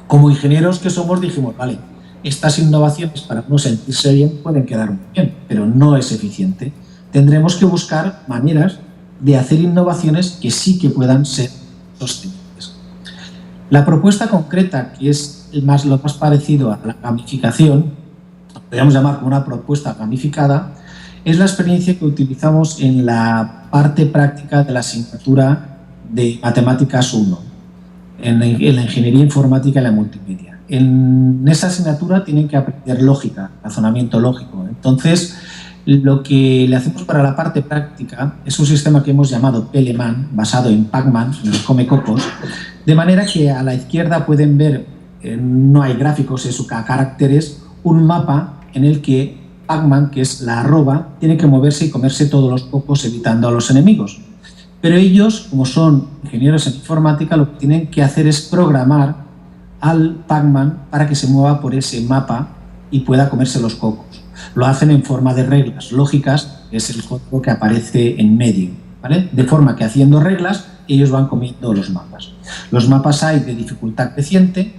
Como ingenieros que somos, dijimos, vale, estas innovaciones para no sentirse bien pueden quedar muy bien, pero no es eficiente. Tendremos que buscar maneras de hacer innovaciones que sí que puedan ser sostenibles. La propuesta concreta, que es lo más parecido a la gamificación, podríamos llamar como una propuesta gamificada, es la experiencia que utilizamos en la parte práctica de la asignatura de Matemáticas 1, en la Ingeniería Informática y la Multimedia. En esa asignatura tienen que aprender lógica, razonamiento lógico. Entonces, lo que le hacemos para la parte práctica es un sistema que hemos llamado Peleman, basado en Pac-Man, en los Come-Cocos, de manera que a la izquierda pueden ver, no hay gráficos, es caracteres, un mapa en el que Pac-Man, que es la arroba, tiene que moverse y comerse todos los cocos evitando a los enemigos. Pero ellos, como son ingenieros en informática, lo que tienen que hacer es programar al Pac-Man para que se mueva por ese mapa y pueda comerse los cocos. Lo hacen en forma de reglas lógicas, que es el código que aparece en medio, ¿vale? De forma que haciendo reglas, ellos van comiendo los mapas. Los mapas hay de dificultad creciente,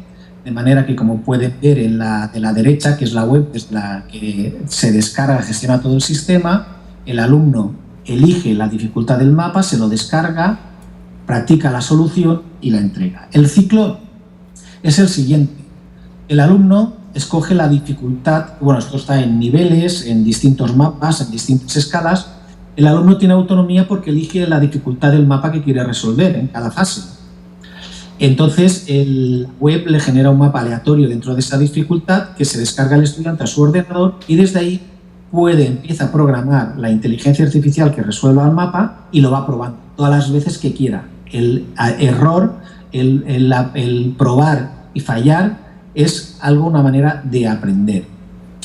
de manera que, como pueden ver en de la derecha, que es la web desde la que se descarga, gestiona todo el sistema, el alumno elige la dificultad del mapa, se lo descarga, practica la solución y la entrega. El ciclo es el siguiente. El alumno escoge la dificultad, bueno, esto está en niveles, en distintos mapas, en distintas escalas. El alumno tiene autonomía porque elige la dificultad del mapa que quiere resolver en cada fase. Entonces, el web le genera un mapa aleatorio dentro de esa dificultad que se descarga el estudiante a su ordenador y desde ahí empieza a programar la inteligencia artificial que resuelva el mapa y lo va probando todas las veces que quiera. El error, el probar y fallar es una manera de aprender.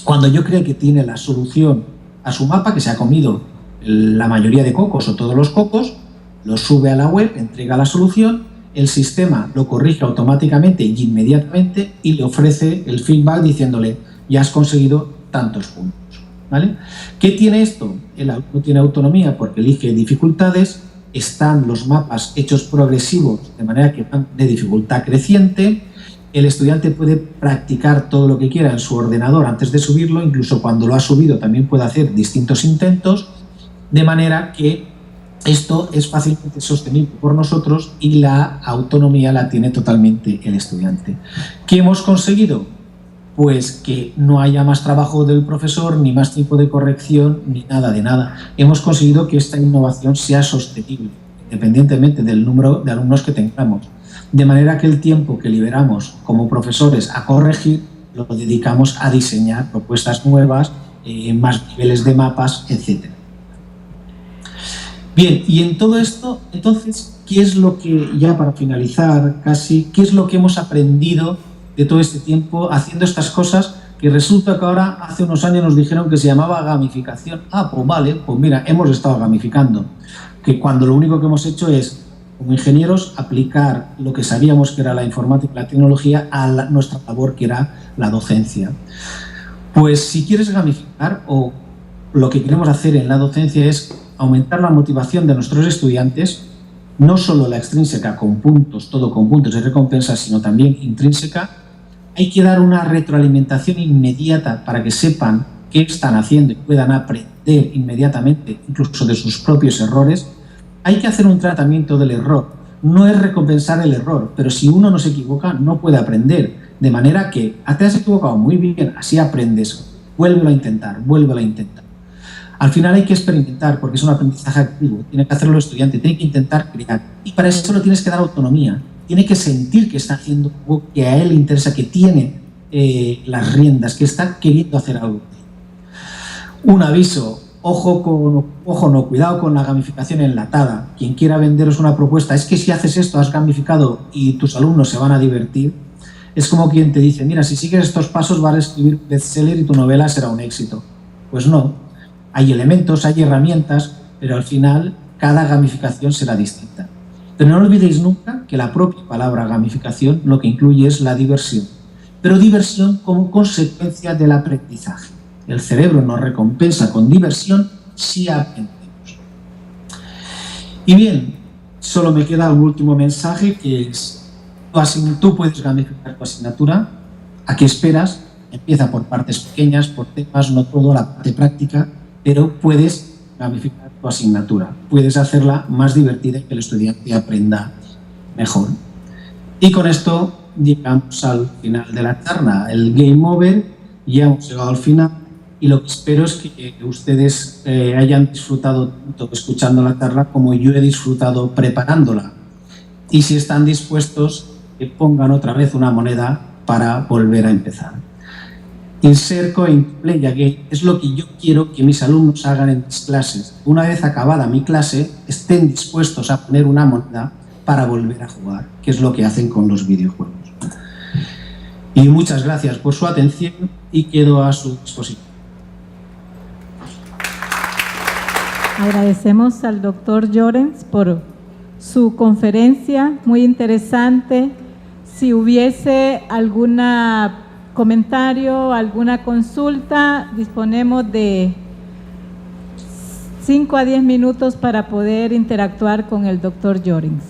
Cuando yo creo que tiene la solución a su mapa, que se ha comido la mayoría de cocos o todos los cocos, lo sube a la web, entrega la solución, el sistema lo corrige automáticamente y inmediatamente y le ofrece el feedback diciéndole ya has conseguido tantos puntos, ¿vale? ¿Qué tiene esto? El alumno tiene autonomía porque elige dificultades, están los mapas hechos progresivos de manera que van de dificultad creciente, el estudiante puede practicar todo lo que quiera en su ordenador antes de subirlo, incluso cuando lo ha subido también puede hacer distintos intentos, de manera que esto es fácilmente sostenible por nosotros y la autonomía la tiene totalmente el estudiante. ¿Qué hemos conseguido? Pues que no haya más trabajo del profesor, ni más tiempo de corrección, ni nada de nada. Hemos conseguido que esta innovación sea sostenible, independientemente del número de alumnos que tengamos. De manera que el tiempo que liberamos como profesores a corregir lo dedicamos a diseñar propuestas nuevas, más niveles de mapas, etc. Bien, y en todo esto, entonces, ¿qué es lo que, ya para finalizar casi, qué es lo que hemos aprendido de todo este tiempo haciendo estas cosas que resulta que ahora hace unos años nos dijeron que se llamaba gamificación? Ah, pues vale, pues mira, hemos estado gamificando, que cuando lo único que hemos hecho es, como ingenieros, aplicar lo que sabíamos que era la informática y la tecnología a nuestra labor, que era la docencia. Pues si quieres gamificar, o lo que queremos hacer en la docencia es aumentar la motivación de nuestros estudiantes, no solo la extrínseca con puntos, todo con puntos de recompensa, sino también intrínseca, hay que dar una retroalimentación inmediata para que sepan qué están haciendo y puedan aprender inmediatamente, incluso de sus propios errores. Hay que hacer un tratamiento del error. No es recompensar el error, pero si uno no se equivoca, no puede aprender. De manera que te has equivocado muy bien, así aprendes vuélvelo a intentar, vuélvelo a intentar. Al final hay que experimentar porque es un aprendizaje activo, tiene que hacerlo el estudiante, tiene que intentar crear y para eso le tienes que dar autonomía, tiene que sentir que está haciendo algo que a él le interesa, que tiene las riendas, que está queriendo hacer algo. Un aviso, cuidado con la gamificación enlatada. Quien quiera venderos una propuesta, es que si haces esto has gamificado y tus alumnos se van a divertir, es como quien te dice, mira, si sigues estos pasos vas a escribir bestseller y tu novela será un éxito. Pues no. Hay elementos, hay herramientas, pero al final cada gamificación será distinta. Pero no olvidéis nunca que la propia palabra gamificación lo que incluye es la diversión, pero diversión como consecuencia del aprendizaje. El cerebro nos recompensa con diversión si aprendemos. Y bien, solo me queda un último mensaje que es, tú puedes gamificar tu asignatura. ¿A qué esperas? Empieza por partes pequeñas, por temas, no todo, la parte práctica, pero puedes gamificar tu asignatura, puedes hacerla más divertida y que el estudiante aprenda mejor. Y con esto llegamos al final de la charla, el game over, ya hemos llegado al final y lo que espero es que ustedes hayan disfrutado tanto escuchando la charla como yo he disfrutado preparándola. Y si están dispuestos, que pongan otra vez una moneda para volver a empezar. Insert coin, play again, es lo que yo quiero que mis alumnos hagan en mis clases. Una vez acabada mi clase, estén dispuestos a poner una moneda para volver a jugar, que es lo que hacen con los videojuegos. Y muchas gracias por su atención y quedo a su disposición. Agradecemos al doctor Llorens por su conferencia, muy interesante. Si hubiese alguna comentario, alguna consulta, disponemos de 5 a 10 minutos para poder interactuar con el doctor Llorens.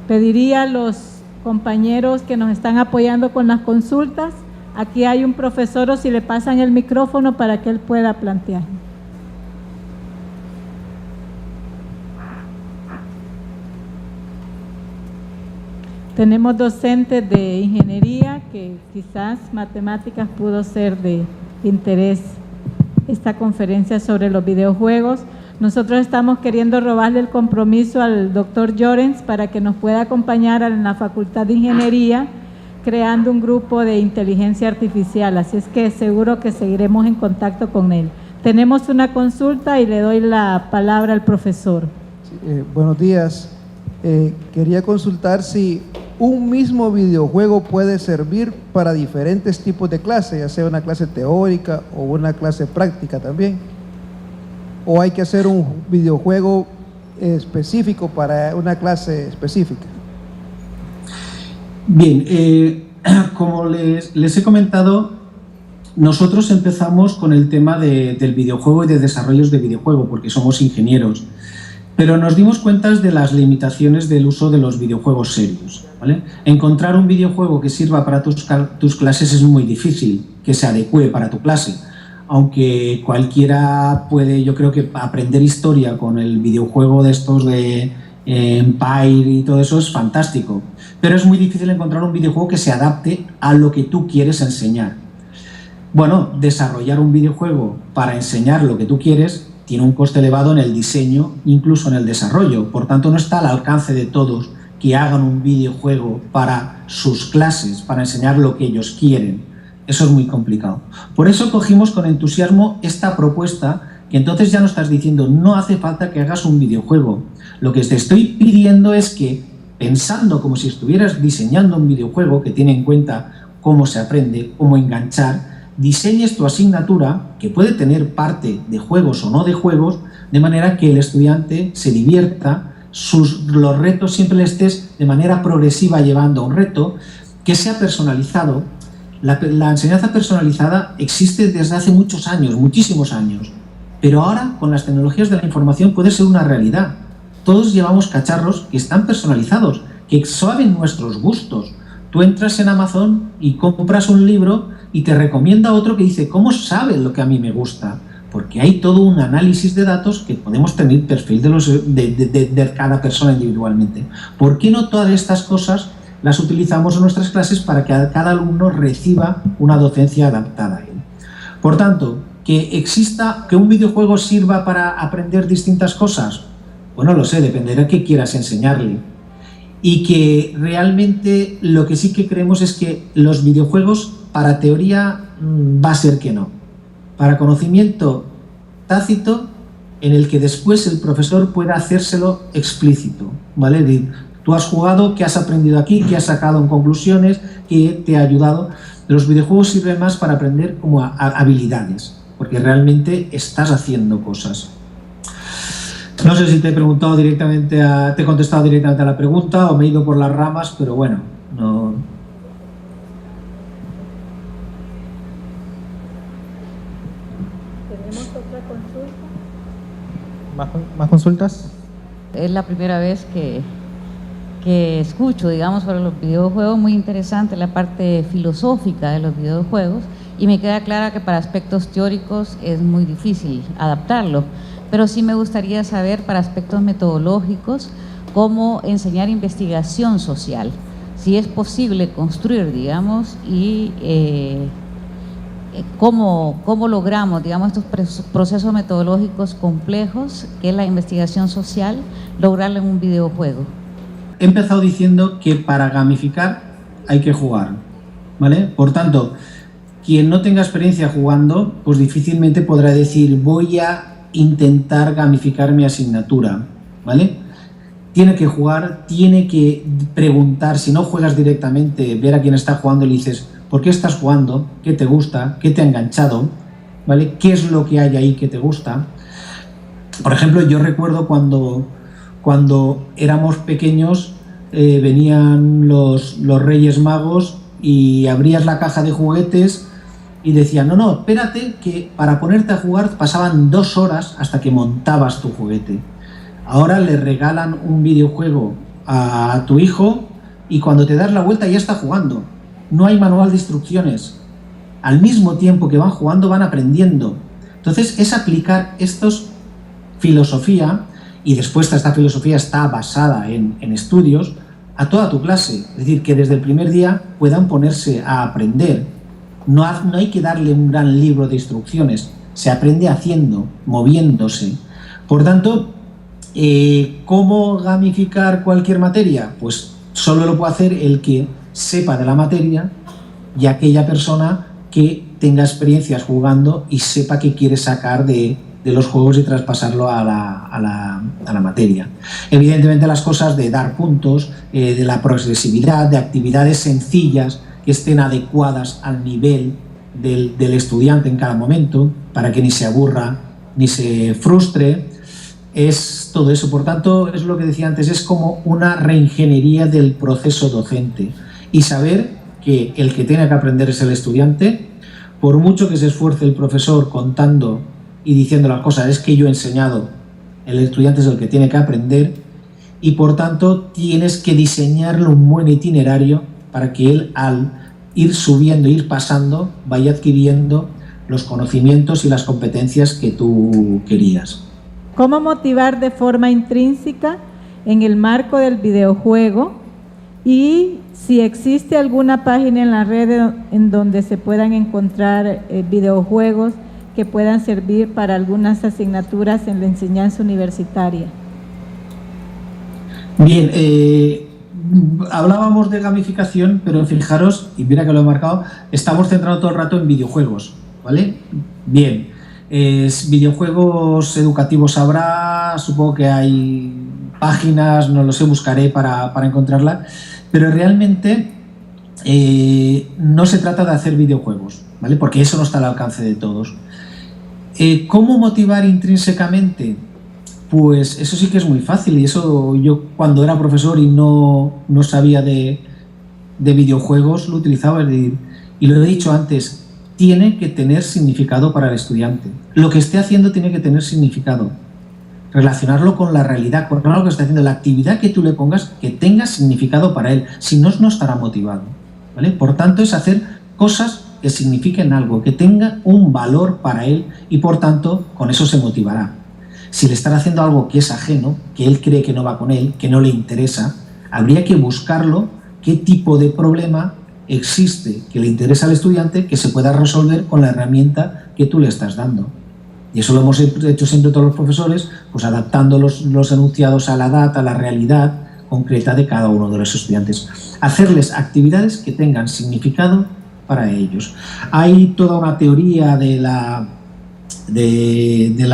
Pediría a los compañeros que nos están apoyando con las consultas, aquí hay un profesor, o si le pasan el micrófono para que él pueda plantear. Tenemos docentes de ingeniería que quizás matemáticas pudo ser de interés esta conferencia sobre los videojuegos. Nosotros estamos queriendo robarle el compromiso al doctor Llorens para que nos pueda acompañar en la Facultad de Ingeniería creando un grupo de inteligencia artificial, así es que seguro que seguiremos en contacto con él. Tenemos una consulta y le doy la palabra al profesor. Sí, buenos días. Quería consultar si un mismo videojuego puede servir para diferentes tipos de clases, ya sea una clase teórica o una clase práctica también, o hay que hacer un videojuego específico para una clase específica. Bien, como les he comentado, nosotros empezamos con el tema del videojuego y de desarrollos de videojuego porque somos ingenieros. Pero nos dimos cuenta de las limitaciones del uso de los videojuegos serios, ¿vale? Encontrar un videojuego que sirva para tus clases es muy difícil, que se adecue para tu clase. Aunque cualquiera puede, yo creo que aprender historia con el videojuego de estos de Empire y todo eso es fantástico. Pero es muy difícil encontrar un videojuego que se adapte a lo que tú quieres enseñar. Bueno, desarrollar un videojuego para enseñar lo que tú quieres tiene un coste elevado en el diseño, incluso en el desarrollo. Por tanto, no está al alcance de todos que hagan un videojuego para sus clases, para enseñar lo que ellos quieren. Eso es muy complicado. Por eso cogimos con entusiasmo esta propuesta, que entonces ya no estás diciendo, no hace falta que hagas un videojuego. Lo que te estoy pidiendo es que, pensando como si estuvieras diseñando un videojuego que tiene en cuenta cómo se aprende, cómo enganchar, diseñes tu asignatura, que puede tener parte de juegos o no de juegos, de manera que el estudiante se divierta, los retos siempre le estés de manera progresiva llevando a un reto, que sea personalizado. La enseñanza personalizada existe desde hace muchos años, muchísimos años, pero ahora con las tecnologías de la información puede ser una realidad. Todos llevamos cacharros que están personalizados, que saben nuestros gustos. Tú entras en Amazon y compras un libro y te recomienda otro que dice, ¿cómo sabe lo que a mí me gusta? Porque hay todo un análisis de datos que podemos tener perfil de cada persona individualmente. ¿Por qué no todas estas cosas las utilizamos en nuestras clases para que cada alumno reciba una docencia adaptada a él? Por tanto, que un videojuego sirva para aprender distintas cosas, pues no lo sé, dependerá de qué quieras enseñarle. Y que realmente lo que sí que creemos es que los videojuegos, para teoría, va a ser que no. Para conocimiento tácito, en el que después el profesor pueda hacérselo explícito, ¿vale? Tú has jugado, ¿qué has aprendido aquí? ¿Qué has sacado en conclusiones? ¿Qué te ha ayudado? Los videojuegos sirven más para aprender como habilidades, porque realmente estás haciendo cosas. No sé si te he preguntado directamente, te he contestado directamente a la pregunta o me he ido por las ramas, pero bueno, no. ¿Tenemos otra consulta? ¿Más consultas? Es la primera vez que escucho, digamos, sobre los videojuegos. Muy interesante la parte filosófica de los videojuegos, y me queda clara que para aspectos teóricos es muy difícil adaptarlo, pero sí me gustaría saber para aspectos metodológicos cómo enseñar investigación social, si es posible construir, digamos, y cómo logramos, digamos, estos procesos metodológicos complejos que es la investigación social, lograrlo en un videojuego. He empezado diciendo que para gamificar hay que jugar, ¿vale? Por tanto, quien no tenga experiencia jugando, pues difícilmente podrá decir voy a intentar gamificar mi asignatura, ¿vale? Tiene que jugar, tiene que preguntar. Si no juegas directamente, ver a quién está jugando y le dices ¿por qué estás jugando? ¿Qué te gusta? ¿Qué te ha enganchado? ¿Vale? ¿Qué es lo que hay ahí que te gusta? Por ejemplo, yo recuerdo cuando éramos pequeños, venían los Reyes Magos y abrías la caja de juguetes y decían, no, espérate, que para ponerte a jugar pasaban 2 horas hasta que montabas tu juguete. Ahora le regalan un videojuego a tu hijo y cuando te das la vuelta ya está jugando. No hay manual de instrucciones. Al mismo tiempo que van jugando, van aprendiendo. Entonces, es aplicar estos filosofía, y después esta filosofía está basada en estudios, a toda tu clase. Es decir, que desde el primer día puedan ponerse a aprender. No hay que darle un gran libro de instrucciones. Se aprende haciendo, moviéndose. Por tanto, ¿cómo gamificar cualquier materia? Pues solo lo puede hacer el que sepa de la materia y aquella persona que tenga experiencias jugando y sepa qué quiere sacar de los juegos y traspasarlo a la materia. Evidentemente las cosas de dar puntos, de la progresividad, de actividades sencillas que estén adecuadas al nivel del estudiante en cada momento, para que ni se aburra ni se frustre, es todo eso. Por tanto, es lo que decía antes, es como una reingeniería del proceso docente. Y saber que el que tiene que aprender es el estudiante, por mucho que se esfuerce el profesor contando y diciendo las cosas, es que yo he enseñado, el estudiante es el que tiene que aprender, y por tanto tienes que diseñarle un buen itinerario para que él, al ir subiendo, ir pasando, vaya adquiriendo los conocimientos y las competencias que tú querías. ¿Cómo motivar de forma intrínseca en el marco del videojuego? Y si existe alguna página en la red en donde se puedan encontrar videojuegos que puedan servir para algunas asignaturas en la enseñanza universitaria. Bien, hablábamos de gamificación, pero fijaros, y mira que lo he marcado, estamos centrando todo el rato en videojuegos, ¿vale? Bien, videojuegos educativos habrá, supongo que hay páginas, no lo sé, buscaré para encontrarla, pero realmente no se trata de hacer videojuegos, ¿vale? Porque eso no está al alcance de todos. ¿Cómo motivar intrínsecamente? Pues eso sí que es muy fácil, y eso yo cuando era profesor y no sabía de videojuegos lo utilizaba, y lo he dicho antes, tiene que tener significado para el estudiante. Lo que esté haciendo tiene que tener significado. Relacionarlo con la realidad, con algo que está haciendo, la actividad que tú le pongas, que tenga significado para él, si no, no estará motivado, ¿vale? Por tanto, es hacer cosas que signifiquen algo, que tenga un valor para él, y por tanto, con eso se motivará. Si le están haciendo algo que es ajeno, que él cree que no va con él, que no le interesa, habría que buscarlo, qué tipo de problema existe, que le interesa al estudiante, que se pueda resolver con la herramienta que tú le estás dando. Y eso lo hemos hecho siempre todos los profesores, pues adaptando los enunciados a la edad, a la realidad concreta de cada uno de los estudiantes. Hacerles actividades que tengan significado para ellos. Hay toda una teoría de la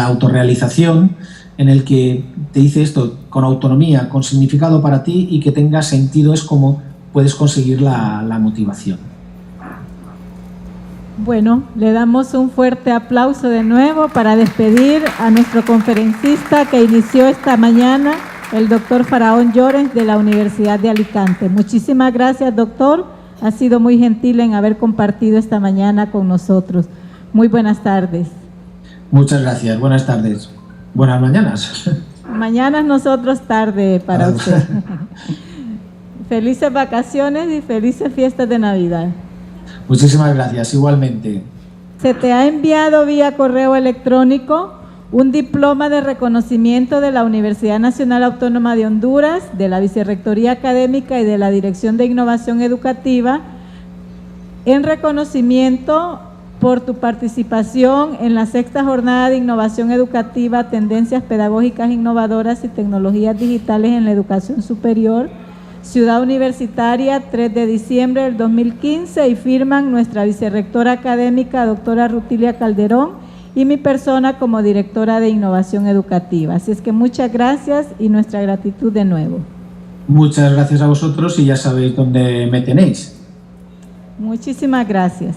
autorrealización en el que te dice esto, con autonomía, con significado para ti y que tenga sentido, es como puedes conseguir la motivación. Bueno, le damos un fuerte aplauso de nuevo para despedir a nuestro conferencista que inició esta mañana, el doctor Faraón Llorens de la Universidad de Alicante. Muchísimas gracias, doctor. Ha sido muy gentil en haber compartido esta mañana con nosotros. Muy buenas tardes. Muchas gracias. Buenas tardes. Buenas mañanas. Mañana nosotros tarde para usted. Felices vacaciones y felices fiestas de Navidad. Muchísimas gracias, igualmente. Se te ha enviado vía correo electrónico un diploma de reconocimiento de la Universidad Nacional Autónoma de Honduras, de la Vicerrectoría Académica y de la Dirección de Innovación Educativa, en reconocimiento por tu participación en la 6ª Jornada de Innovación Educativa, Tendencias Pedagógicas Innovadoras y Tecnologías Digitales en la Educación Superior, Ciudad Universitaria, 3 de diciembre del 2015, y firman nuestra vicerrectora académica, doctora Rutilia Calderón, y mi persona como directora de Innovación Educativa. Así es que muchas gracias y nuestra gratitud de nuevo. Muchas gracias a vosotros y ya sabéis dónde me tenéis. Muchísimas gracias.